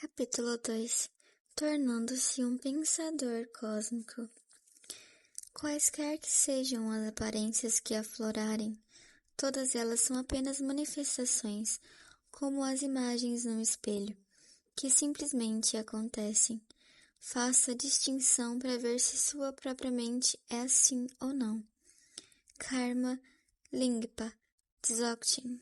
Capítulo 2. Tornando-se um pensador cósmico. Quaisquer que sejam as aparências que aflorarem, todas elas são apenas manifestações, como as imagens num espelho, que simplesmente acontecem. Faça a distinção para ver se sua própria mente é assim ou não. Karma Lingpa Dzogchen.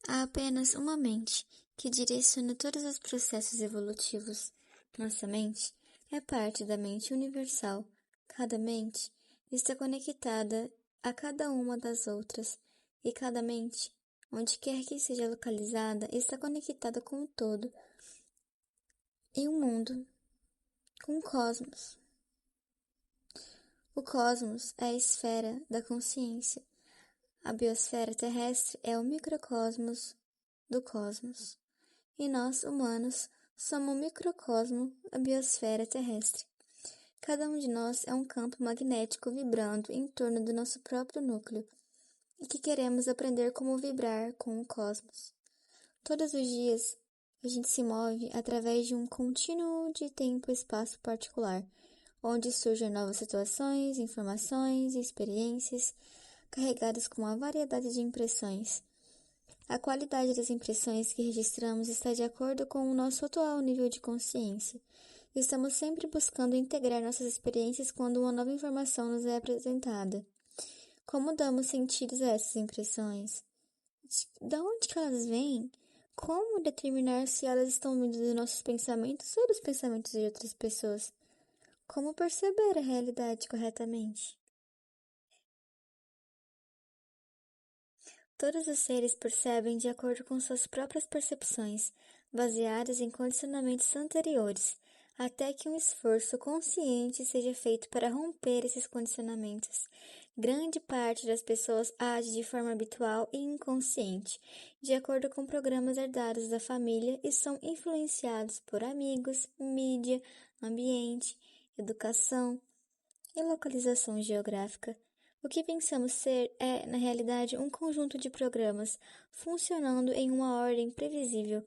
Há apenas uma mente que direciona todos os processos evolutivos. Nossa mente é parte da mente universal. Cada mente está conectada a cada uma das outras, e cada mente, onde quer que seja localizada, está conectada com o todo e o mundo, com o cosmos. O cosmos é a esfera da consciência. A biosfera terrestre é o microcosmos do cosmos. E nós, humanos, somos o microcosmo da biosfera terrestre. Cada um de nós é um campo magnético vibrando em torno do nosso próprio núcleo, e que queremos aprender como vibrar com o cosmos. Todos os dias, a gente se move através de um contínuo de tempo e espaço particular, onde surgem novas situações, informações e experiências, carregadas com uma variedade de impressões. A qualidade das impressões que registramos está de acordo com o nosso atual nível de consciência. Estamos sempre buscando integrar nossas experiências quando uma nova informação nos é apresentada. Como damos sentidos a essas impressões? De onde que elas vêm? Como determinar se elas estão vindo dos nossos pensamentos ou dos pensamentos de outras pessoas? Como perceber a realidade corretamente? Todos os seres percebem de acordo com suas próprias percepções, baseadas em condicionamentos anteriores, até que um esforço consciente seja feito para romper esses condicionamentos. Grande parte das pessoas age de forma habitual e inconsciente, de acordo com programas herdados da família e são influenciados por amigos, mídia, ambiente, educação e localização geográfica. O que pensamos ser é, na realidade, um conjunto de programas funcionando em uma ordem previsível,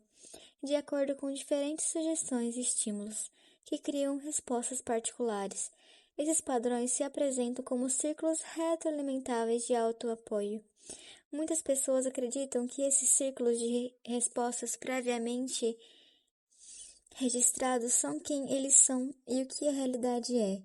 de acordo com diferentes sugestões e estímulos, que criam respostas particulares. Esses padrões se apresentam como círculos retroalimentáveis de autoapoio. Muitas pessoas acreditam que esses círculos de respostas previamente registrados são quem eles são e o que a realidade é,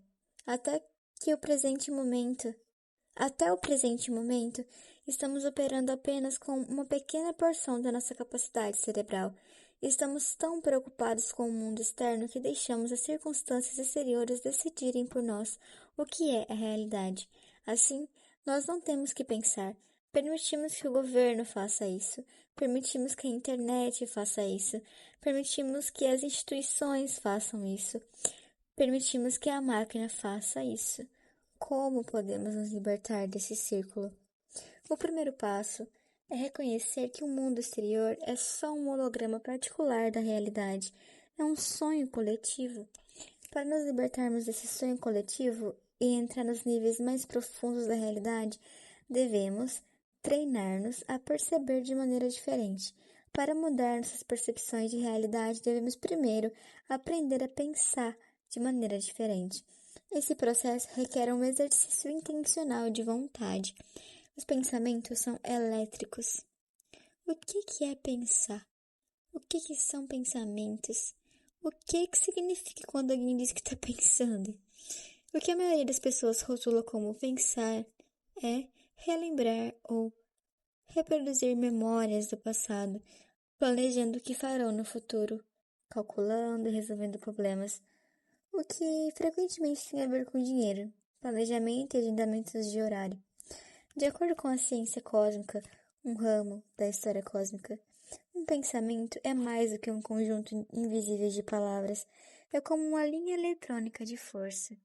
até o presente momento, estamos operando apenas com uma pequena porção da nossa capacidade cerebral. Estamos tão preocupados com o mundo externo que deixamos as circunstâncias exteriores decidirem por nós o que é a realidade. Assim, nós não temos que pensar. Permitimos que o governo faça isso. Permitimos que a internet faça isso. Permitimos que as instituições façam isso. Permitimos que a máquina faça isso. Como podemos nos libertar desse círculo? O primeiro passo é reconhecer que o mundo exterior é só um holograma particular da realidade, é um sonho coletivo. Para nos libertarmos desse sonho coletivo e entrar nos níveis mais profundos da realidade, devemos treinar-nos a perceber de maneira diferente. Para mudar nossas percepções de realidade, devemos primeiro aprender a pensar de maneira diferente. Esse processo requer um exercício intencional de vontade. Os pensamentos são elétricos. O que é pensar? O que são pensamentos? O que significa quando alguém diz que está pensando? O que a maioria das pessoas rotula como pensar é relembrar ou reproduzir memórias do passado, planejando o que farão no futuro, calculando e resolvendo problemas. O que frequentemente tem a ver com dinheiro, planejamento e agendamentos de horário. De acordo com a ciência cósmica, um ramo da história cósmica, um pensamento é mais do que um conjunto invisível de palavras, é como uma linha eletrônica de força.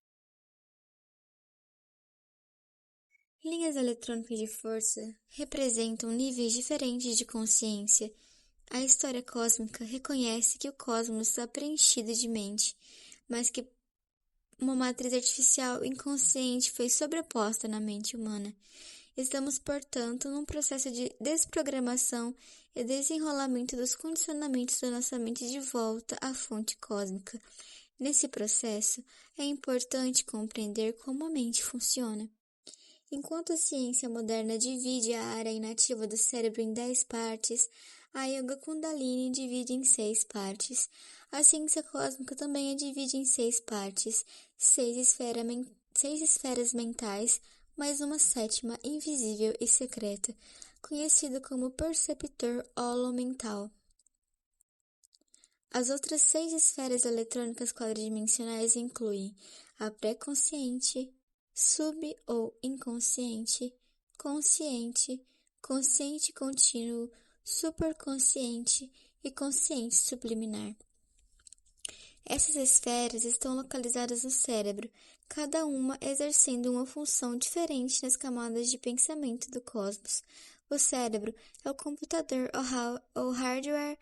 Linhas eletrônicas de força representam níveis diferentes de consciência. A história cósmica reconhece que o cosmos está preenchido de mente, mas que uma matriz artificial inconsciente foi sobreposta na mente humana. Estamos, portanto, num processo de desprogramação e desenrolamento dos condicionamentos da nossa mente de volta à fonte cósmica. Nesse processo, é importante compreender como a mente funciona. Enquanto a ciência moderna divide a área inativa do cérebro em 10 partes, a Yoga Kundalini divide em 6 partes. A ciência cósmica também a divide em 6 partes, 6 esferas mentais, mais uma sétima invisível e secreta, conhecida como perceptor holomental. As outras 6 esferas eletrônicas quadridimensionais incluem a pré-consciente, sub- ou inconsciente, consciente, consciente contínuo, superconsciente e consciente subliminar. Essas esferas estão localizadas no cérebro, cada uma exercendo uma função diferente nas camadas de pensamento do cosmos. O cérebro é o computador ou hardware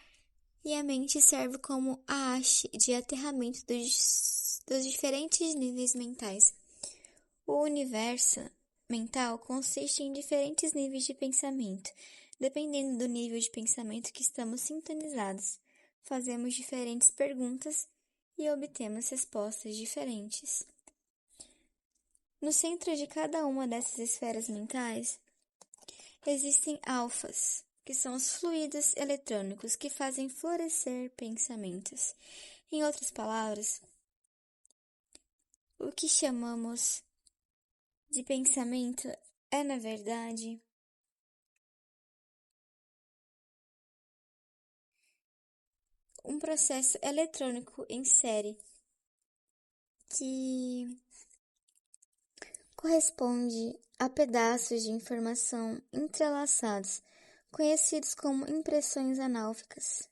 e a mente serve como a haste de aterramento dos diferentes níveis mentais. O universo mental consiste em diferentes níveis de pensamento. Dependendo do nível de pensamento que estamos sintonizados, fazemos diferentes perguntas e obtemos respostas diferentes. No centro de cada uma dessas esferas mentais, existem alfas, que são os fluidos eletrônicos que fazem florescer pensamentos. Em outras palavras, o que chamamos de pensamento é, na verdade, um processo eletrônico em série que corresponde a pedaços de informação entrelaçados, conhecidos como impressões análficas.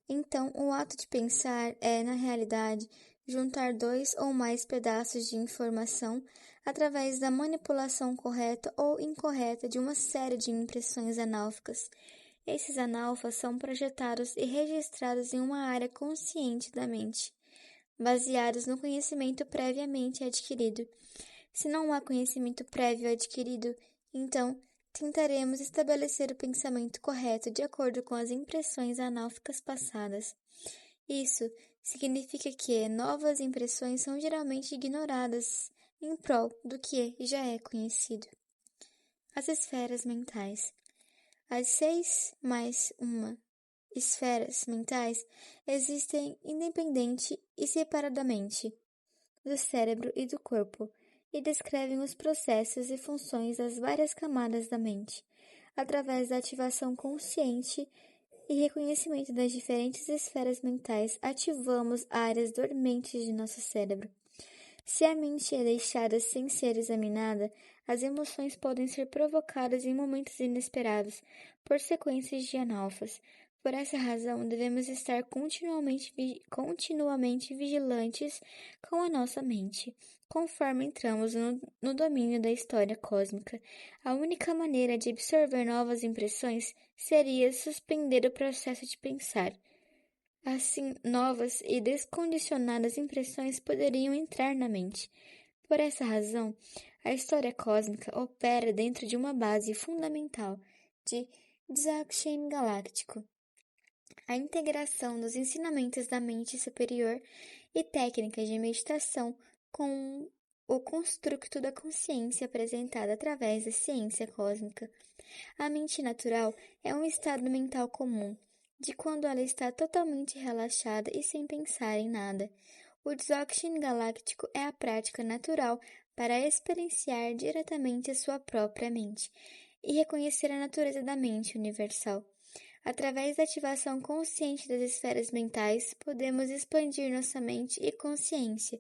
Então, o ato de pensar é, na realidade, juntar 2 ou mais pedaços de informação através da manipulação correta ou incorreta de uma série de impressões análficas. Esses analfas são projetados e registrados em uma área consciente da mente, baseados no conhecimento previamente adquirido. Se não há conhecimento prévio adquirido, então tentaremos estabelecer o pensamento correto de acordo com as impressões análficas passadas. Isso significa que novas impressões são geralmente ignoradas em prol do que já é conhecido. As esferas mentais. As 6 mais uma esferas mentais existem independente e separadamente do cérebro e do corpo e descrevem os processos e funções das várias camadas da mente, através da ativação consciente e reconhecimento das diferentes esferas mentais, ativamos áreas dormentes de nosso cérebro. Se a mente é deixada sem ser examinada, as emoções podem ser provocadas em momentos inesperados por sequências de analfas. Por essa razão, devemos estar continuamente vigilantes com a nossa mente. Conforme entramos no domínio da história cósmica, a única maneira de absorver novas impressões seria suspender o processo de pensar. Assim, novas e descondicionadas impressões poderiam entrar na mente. Por essa razão, a história cósmica opera dentro de uma base fundamental de Dzogchen galáctico. A integração dos ensinamentos da mente superior e técnicas de meditação com o construto da consciência apresentada através da ciência cósmica. A mente natural é um estado mental comum, de quando ela está totalmente relaxada e sem pensar em nada. O Dzogchen galáctico é a prática natural para experienciar diretamente a sua própria mente e reconhecer a natureza da mente universal. Através da ativação consciente das esferas mentais, podemos expandir nossa mente e consciência,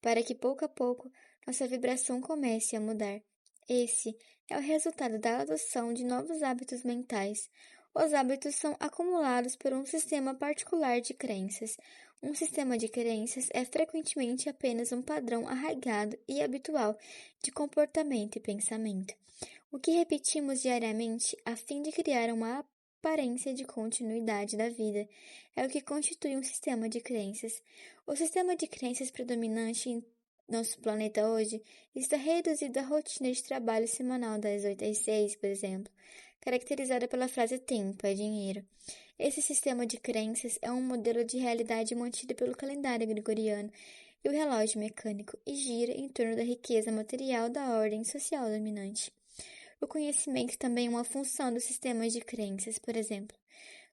para que pouco a pouco nossa vibração comece a mudar. Esse é o resultado da adoção de novos hábitos mentais. Os hábitos são acumulados por um sistema particular de crenças. Um sistema de crenças é frequentemente apenas um padrão arraigado e habitual de comportamento e pensamento, o que repetimos diariamente a fim de criar uma aparência de continuidade da vida. É o que constitui um sistema de crenças. O sistema de crenças predominante nosso planeta hoje está reduzida à rotina de trabalho semanal das 8 às 6, por exemplo, caracterizada pela frase tempo é dinheiro. Esse sistema de crenças é um modelo de realidade mantido pelo calendário gregoriano e o relógio mecânico e gira em torno da riqueza material da ordem social dominante. O conhecimento também é uma função dos sistemas de crenças, por exemplo.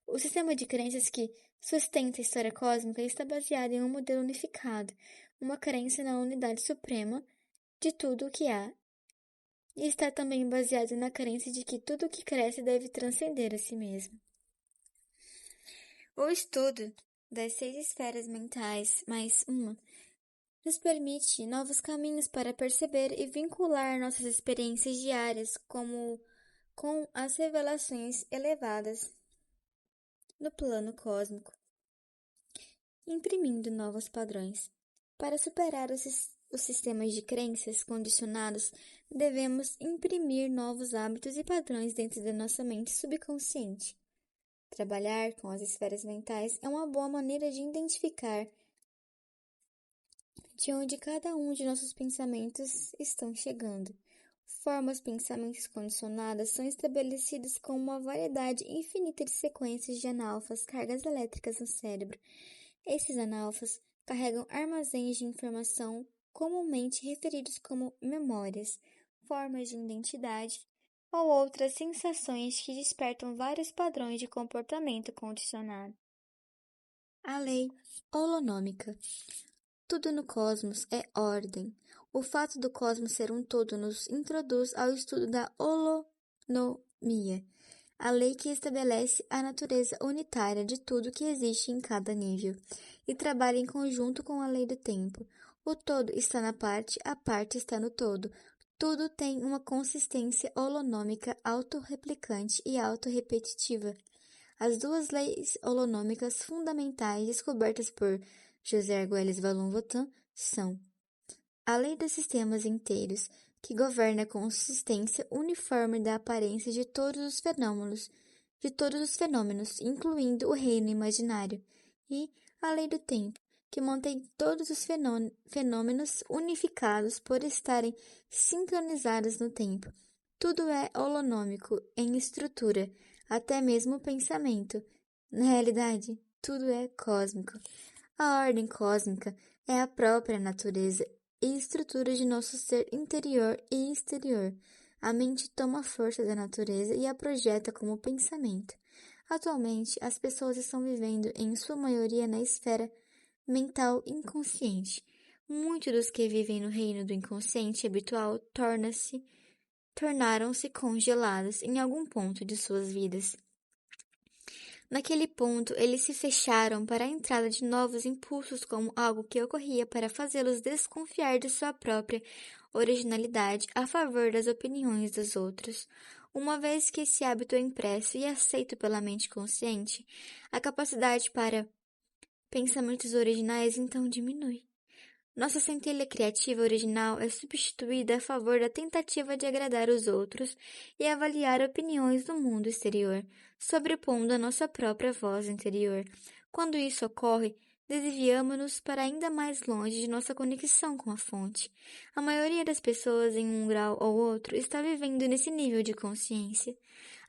O sistema de crenças que sustenta a história cósmica está baseado em um modelo unificado, uma crença na unidade suprema de tudo o que há, e está também baseado na crença de que tudo o que cresce deve transcender a si mesmo. O estudo das 6 esferas mentais, mais uma, nos permite novos caminhos para perceber e vincular nossas experiências diárias com as revelações elevadas no plano cósmico, imprimindo novos padrões. Para superar os sistemas de crenças condicionados, devemos imprimir novos hábitos e padrões dentro da nossa mente subconsciente. Trabalhar com as esferas mentais é uma boa maneira de identificar de onde cada um de nossos pensamentos estão chegando. Formas pensamentos condicionadas são estabelecidas com uma variedade infinita de sequências de analfas, cargas elétricas no cérebro. Esses analfas carregam armazéns de informação comumente referidos como memórias, formas de identidade ou outras sensações que despertam vários padrões de comportamento condicionado. A lei holonômica. Tudo no cosmos é ordem. O fato do cosmos ser um todo nos introduz ao estudo da holonomia, a lei que estabelece a natureza unitária de tudo que existe em cada nível, e trabalha em conjunto com a lei do tempo. O todo está na parte, a parte está no todo. Tudo tem uma consistência holonômica autorreplicante e autorrepetitiva. As duas leis holonômicas fundamentais descobertas por José Arguelles Vallon-Votan são a lei dos sistemas inteiros, que governa a consistência uniforme da aparência de todos os fenômenos, incluindo o reino imaginário, e a lei do tempo, que mantém todos os fenômenos unificados por estarem sincronizados no tempo. Tudo é holonômico em estrutura, até mesmo o pensamento. Na realidade, tudo é cósmico. A ordem cósmica é a própria natureza e estrutura de nosso ser interior e exterior. A mente toma força da natureza e a projeta como pensamento. Atualmente, as pessoas estão vivendo, em sua maioria, na esfera mental inconsciente. Muitos dos que vivem no reino do inconsciente habitual tornaram-se congelados em algum ponto de suas vidas. Naquele ponto, eles se fecharam para a entrada de novos impulsos como algo que ocorria para fazê-los desconfiar de sua própria originalidade a favor das opiniões dos outros. Uma vez que esse hábito é impresso e aceito pela mente consciente, a capacidade para pensamentos originais então diminui. Nossa centelha criativa original é substituída a favor da tentativa de agradar os outros e avaliar opiniões do mundo exterior, sobrepondo a nossa própria voz interior. Quando isso ocorre, desviamo-nos para ainda mais longe de nossa conexão com a fonte. A maioria das pessoas, em um grau ou outro, está vivendo nesse nível de consciência.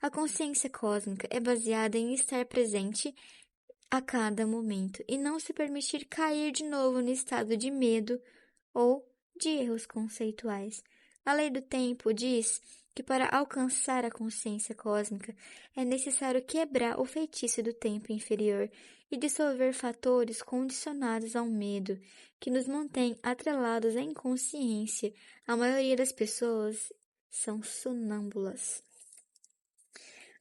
A consciência cósmica é baseada em estar presente a cada momento e não se permitir cair de novo no estado de medo ou de erros conceituais. A lei do tempo diz que para alcançar a consciência cósmica é necessário quebrar o feitiço do tempo inferior e dissolver fatores condicionados ao medo que nos mantém atrelados à inconsciência. A maioria das pessoas são sonâmbulas.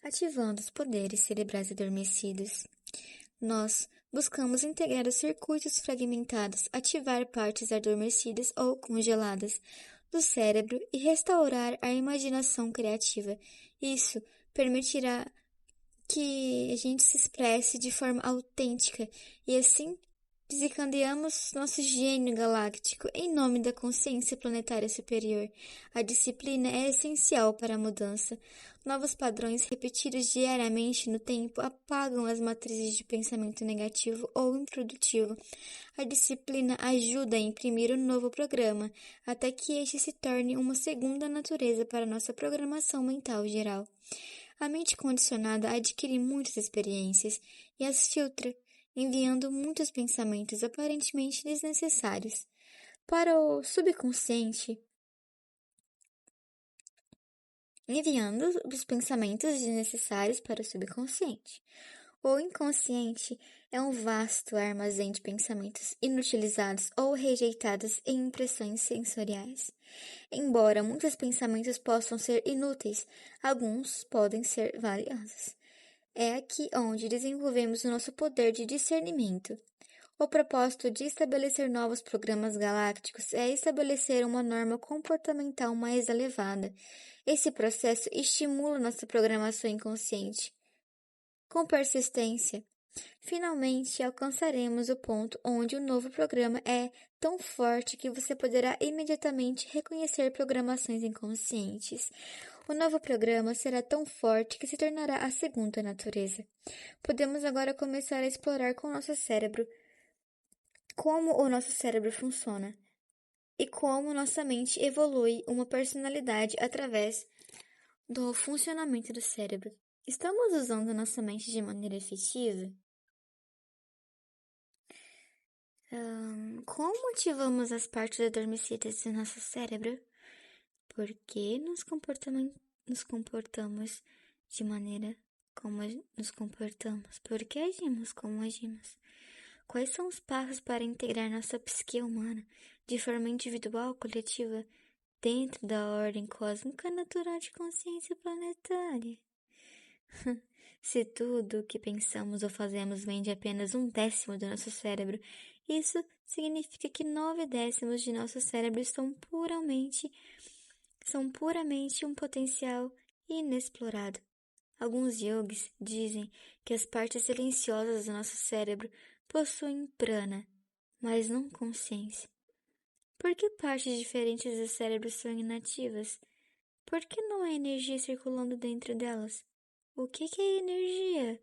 Ativando os poderes cerebrais adormecidos. Nós buscamos integrar os circuitos fragmentados, ativar partes adormecidas ou congeladas do cérebro e restaurar a imaginação criativa. Isso permitirá que a gente se expresse de forma autêntica e assim Desencadeamos nosso gênio galáctico em nome da consciência planetária superior. A disciplina é essencial para a mudança. Novos padrões repetidos diariamente no tempo apagam as matrizes de pensamento negativo ou improdutivo. A disciplina ajuda a imprimir um novo programa, até que este se torne uma segunda natureza para nossa programação mental geral. A mente condicionada adquire muitas experiências e as filtra, enviando muitos pensamentos aparentemente desnecessários para o subconsciente, enviando os pensamentos desnecessários para o subconsciente. O inconsciente é um vasto armazém de pensamentos inutilizados ou rejeitados em impressões sensoriais. Embora muitos pensamentos possam ser inúteis, alguns podem ser valiosos. É aqui onde desenvolvemos o nosso poder de discernimento. O propósito de estabelecer novos programas galácticos é estabelecer uma norma comportamental mais elevada. Esse processo estimula nossa programação inconsciente. Com persistência, finalmente alcançaremos o ponto onde o novo programa é tão forte que você poderá imediatamente reconhecer programações inconscientes. O novo programa será tão forte que se tornará a segunda natureza. Podemos agora começar a explorar com o nosso cérebro como o nosso cérebro funciona e como nossa mente evolui uma personalidade através do funcionamento do cérebro. Estamos usando nossa mente de maneira efetiva? Como ativamos as partes adormecidas do nosso cérebro? Por que nos comportamos de maneira como nos comportamos? Por que agimos como agimos? Quais são os passos para integrar nossa psique humana de forma individual ou coletiva dentro da ordem cósmica natural de consciência planetária? Se tudo o que pensamos ou fazemos vem de apenas 1/10 do nosso cérebro, isso significa que 9/10 de nosso cérebro são puramente um potencial inexplorado. Alguns yogis dizem que as partes silenciosas do nosso cérebro possuem prana, mas não consciência. Por que partes diferentes do cérebro são inativas? Por que não há energia circulando dentro delas? O que é energia?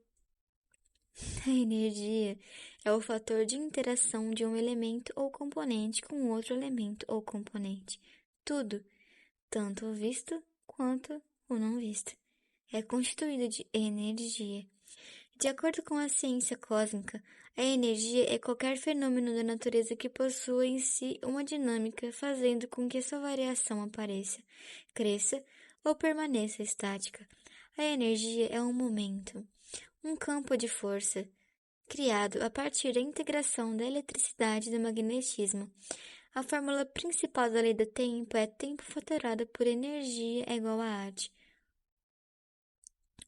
A energia é o fator de interação de um elemento ou componente com outro elemento ou componente. Tudo, tanto o visto quanto o não visto, é constituído de energia. De acordo com a ciência cósmica, a energia é qualquer fenômeno da natureza que possua em si uma dinâmica, fazendo com que sua variação apareça, cresça ou permaneça estática. A energia é um momento, um campo de força, criado a partir da integração da eletricidade e do magnetismo. A fórmula principal da lei do tempo é tempo fatorado por energia é igual a arte,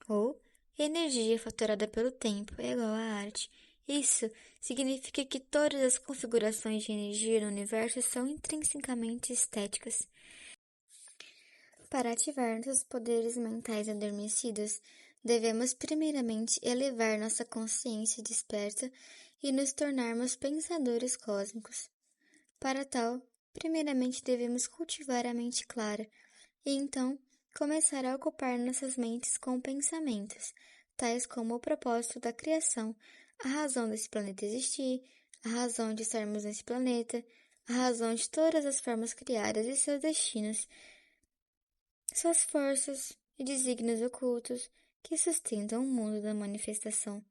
ou energia fatorada pelo tempo é igual a arte. Isso significa que todas as configurações de energia no universo são intrinsecamente estéticas. Para ativar nossos poderes mentais adormecidos, devemos primeiramente elevar nossa consciência desperta e nos tornarmos pensadores cósmicos. Para tal, primeiramente devemos cultivar a mente clara e então começar a ocupar nossas mentes com pensamentos, tais como o propósito da criação, a razão desse planeta existir, a razão de estarmos nesse planeta, a razão de todas as formas criadas e seus destinos, suas forças e desígnios ocultos que sustentam o mundo da manifestação.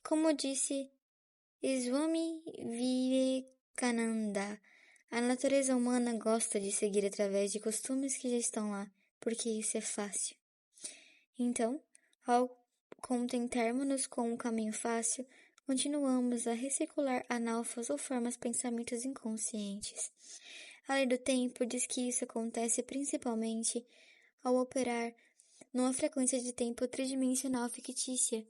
Como disse Swami Vivekananda, a natureza humana gosta de seguir através de costumes que já estão lá, porque isso é fácil. Então, ao contentarmos-nos com um caminho fácil, continuamos a recircular analfas ou formas pensamentos inconscientes. A lei do tempo diz que isso acontece principalmente ao operar numa frequência de tempo tridimensional fictícia.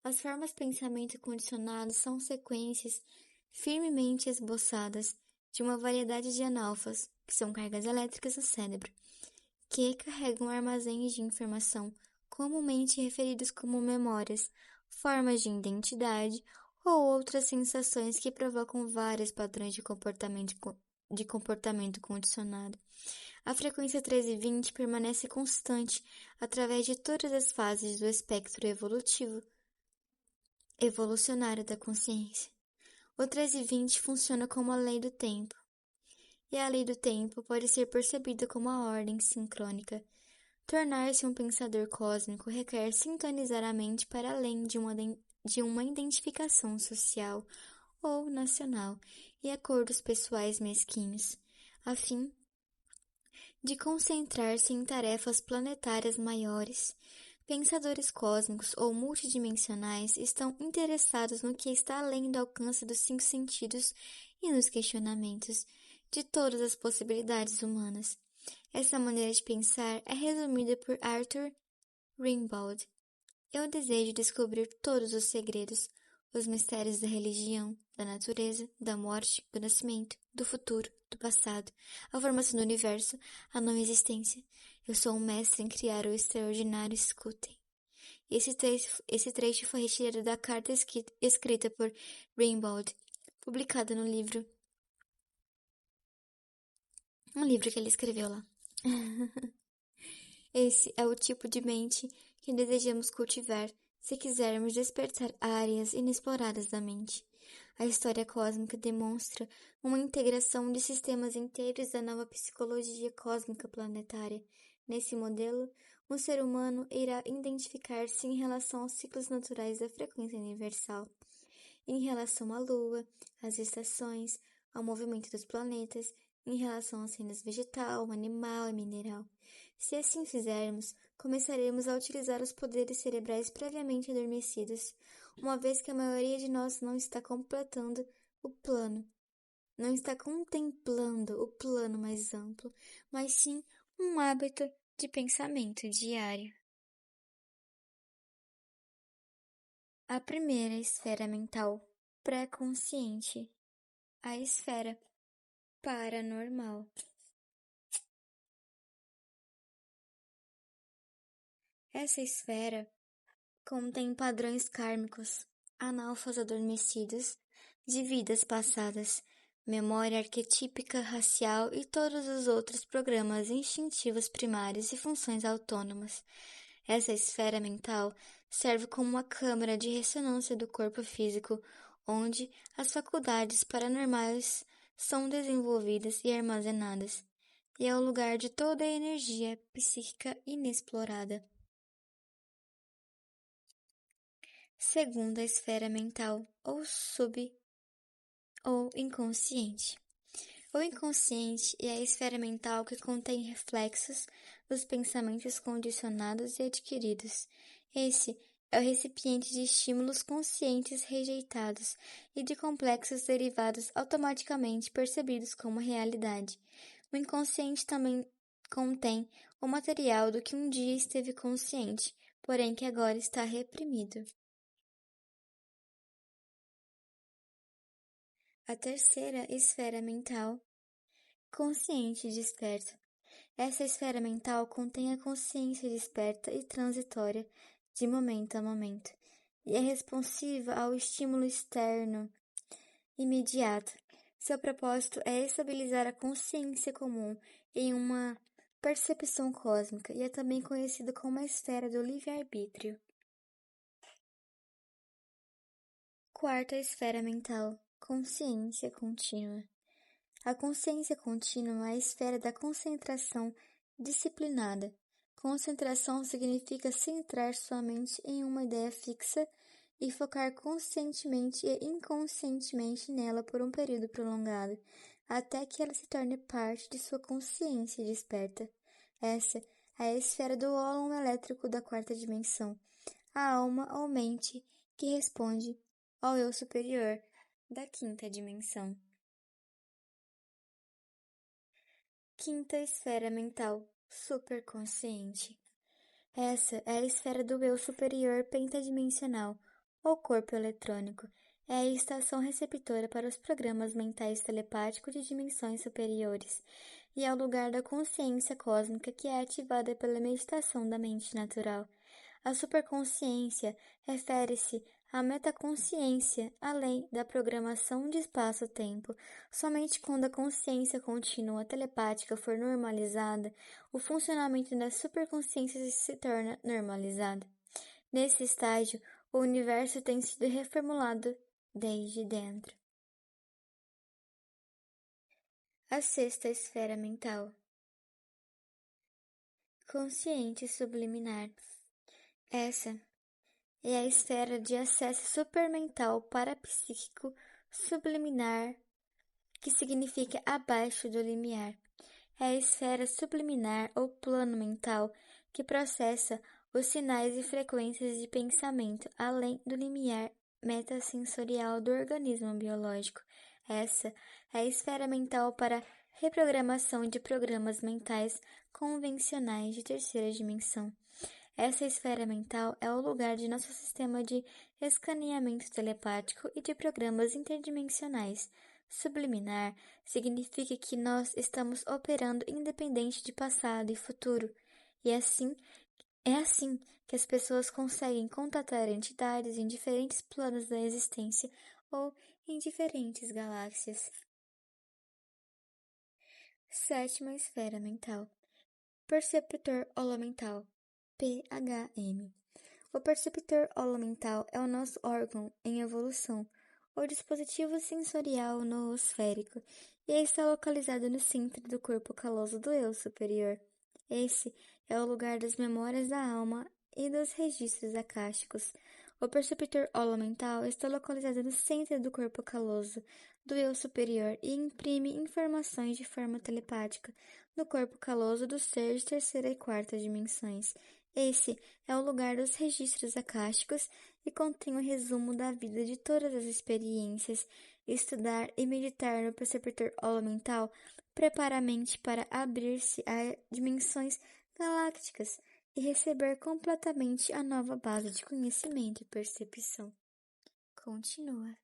As formas pensamento condicionados são sequências firmemente esboçadas de uma variedade de analfas, que são cargas elétricas no cérebro, que carregam armazéns de informação, comumente referidos como memórias, formas de identidade ou outras sensações que provocam vários padrões de comportamento condicionado. A frequência 1320 permanece constante através de todas as fases do espectro evolucionário da consciência. O 1320 funciona como a lei do tempo, e a lei do tempo pode ser percebida como a ordem sincrônica. Tornar-se um pensador cósmico requer sintonizar a mente para além de uma identificação social ou nacional e acordos pessoais mesquinhos, a fim de concentrar-se em tarefas planetárias maiores. Pensadores cósmicos ou multidimensionais estão interessados no que está além do alcance dos cinco sentidos e nos questionamentos de todas as possibilidades humanas. Essa maneira de pensar é resumida por Arthur Rimbaud. Eu desejo descobrir todos os segredos, os mistérios da religião, da natureza, da morte, do nascimento, do futuro, do passado, a formação do universo, a não existência. Eu sou um mestre em criar o extraordinário, escutem. Esse trecho foi retirado da carta escrita por Rimbaud, publicada no livro. Um livro que ele escreveu lá. Esse é o tipo de mente que desejamos cultivar se quisermos despertar áreas inexploradas da mente. A história cósmica demonstra uma integração de sistemas inteiros da nova psicologia cósmica planetária. Nesse modelo, o ser humano irá identificar-se em relação aos ciclos naturais da frequência universal, em relação à Lua, às estações, ao movimento dos planetas, em relação às cenas vegetal, animal e mineral. Se assim fizermos, começaremos a utilizar os poderes cerebrais previamente adormecidos, uma vez que a maioria de nós não está contemplando o plano mais amplo, mas sim um hábito de pensamento diário. A primeira esfera mental pré-consciente, a esfera paranormal. Essa esfera contém padrões kármicos, analfas adormecidos, de vidas passadas, memória arquetípica racial e todos os outros programas instintivos primários e funções autônomas. Essa esfera mental serve como uma câmara de ressonância do corpo físico, onde as faculdades paranormais são desenvolvidas e armazenadas, e é o lugar de toda a energia psíquica inexplorada. Segunda esfera mental, ou inconsciente. O inconsciente é a esfera mental que contém reflexos dos pensamentos condicionados e adquiridos. Esse é o recipiente de estímulos conscientes rejeitados e de complexos derivados automaticamente percebidos como realidade. O inconsciente também contém o material do que um dia esteve consciente, porém que agora está reprimido. A terceira esfera mental, consciente desperta. Essa esfera mental contém a consciência desperta e transitória de momento a momento, e é responsiva ao estímulo externo imediato. Seu propósito é estabilizar a consciência comum em uma percepção cósmica e é também conhecido como a esfera do livre-arbítrio. Quarta esfera mental, consciência contínua. A consciência contínua é a esfera da concentração disciplinada. Concentração significa centrar sua mente em uma ideia fixa e focar conscientemente e inconscientemente nela por um período prolongado, até que ela se torne parte de sua consciência desperta. Essa é a esfera do ólon elétrico da quarta dimensão, a alma ou mente que responde ao eu superior da quinta dimensão. Quinta esfera mental, superconsciente. Essa é a esfera do eu superior pentadimensional, ou corpo eletrônico. É a estação receptora para os programas mentais telepáticos de dimensões superiores, e é o lugar da consciência cósmica que é ativada pela meditação da mente natural. A superconsciência refere-se a metaconsciência, além da programação de espaço-tempo. Somente quando a consciência contínua telepática for normalizada, o funcionamento da superconsciência se torna normalizado. Nesse estágio, o universo tem sido reformulado desde dentro. A sexta esfera mental. Consciente subliminar. Essa é a esfera de acesso supermental parapsíquico subliminar, que significa abaixo do limiar. É a esfera subliminar ou plano mental que processa os sinais e frequências de pensamento além do limiar metasensorial do organismo biológico. Essa é a esfera mental para reprogramação de programas mentais convencionais de terceira dimensão. Essa esfera mental é o lugar de nosso sistema de escaneamento telepático e de programas interdimensionais. Subliminar significa que nós estamos operando independente de passado e futuro, e é assim que as pessoas conseguem contatar entidades em diferentes planos da existência ou em diferentes galáxias. Sétima esfera mental. Perceptor holomental. PHM. O perceptor holomental é o nosso órgão em evolução, o dispositivo sensorial noosférico, e está localizado no centro do corpo caloso do eu superior. Esse é o lugar das memórias da alma e dos registros acásticos. O perceptor holomental está localizado no centro do corpo caloso do eu superior e imprime informações de forma telepática no corpo caloso do ser de terceira e quarta dimensões. Esse é o lugar dos registros acásticos e contém o resumo da vida de todas as experiências. Estudar e meditar no perceptor holomental prepara a mente para abrir-se a dimensões galácticas e receber completamente a nova base de conhecimento e percepção. Continua.